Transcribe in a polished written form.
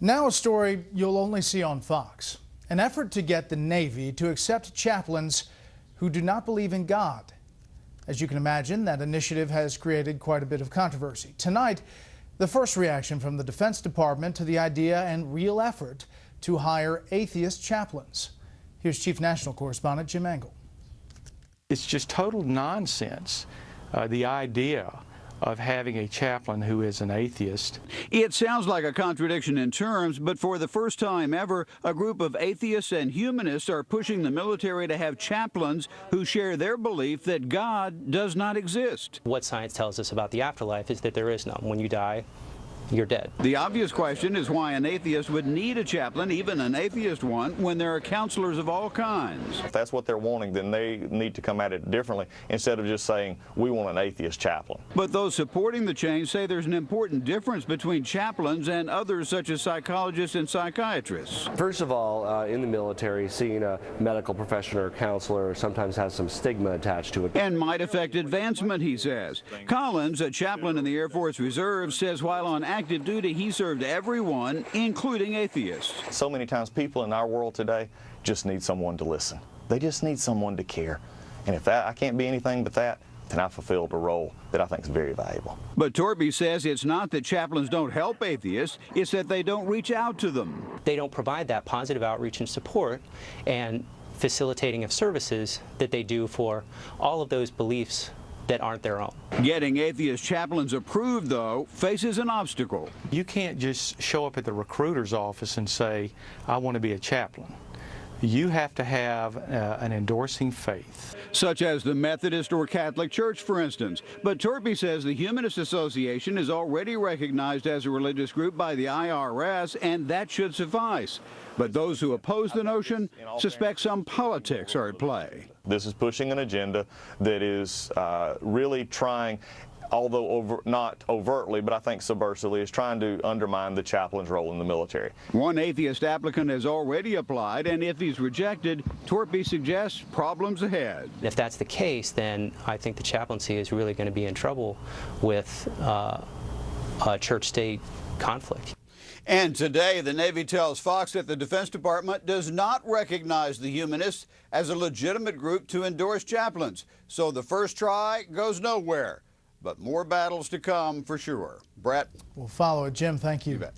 Now a story you'll only see on Fox. An effort to get the Navy to accept chaplains who do not believe in God. As you can imagine, that initiative has created quite a bit of controversy. Tonight, the first reaction from the Defense Department to the idea and real effort to hire atheist chaplains. Here's Chief National Correspondent Jim Engel. It's just total nonsense, the idea of having a chaplain who is an atheist. It sounds like a contradiction in terms, but for the first time ever, a group of atheists and humanists are pushing the military to have chaplains who share their belief that God does not exist. What science tells us about the afterlife is that there is none. When you die, you're dead. The obvious question is why an atheist would need a chaplain, even an atheist one, when there are counselors of all kinds. If that's what they're wanting, then they need to come at it differently instead of just saying, we want an atheist chaplain. But those supporting the change say there's an important difference between chaplains and others such as psychologists and psychiatrists. First of all, in the military, seeing a medical professional or counselor sometimes has some stigma attached to it. And might affect advancement, he says. Collins, a chaplain in the Air Force Reserve, says while on active duty, he served everyone, including atheists. So many times people in our world today just need someone to listen. They just need someone to care. And if I can't be anything but that, then I fulfilled a role that I think is very valuable. But Torby says it's not that chaplains don't help atheists, it's that they don't reach out to them. They don't provide that positive outreach and support and facilitating of services that they do for all of those beliefs that aren't their own. Getting atheist chaplains approved, though, faces an obstacle. You can't just show up at the recruiter's office and say, I want to be a chaplain. You have to have an endorsing faith. Such as the Methodist or Catholic Church, for instance. But Torpy says the Humanist Association is already recognized as a religious group by the IRS, and that should suffice. But those who oppose the notion suspect some politics are at play. This is pushing an agenda that is really trying, although not overtly, but I think subversively, is trying to undermine the chaplain's role in the military. One atheist applicant has already applied, and if he's rejected, Torpy suggests problems ahead. If that's the case, then I think the chaplaincy is really going to be in trouble with a church-state conflict. And today, the Navy tells Fox that the Defense Department does not recognize the Humanists as a legitimate group to endorse chaplains. So the first try goes nowhere. But more battles to come for sure. Brett? We'll follow it. Jim, thank you. You bet.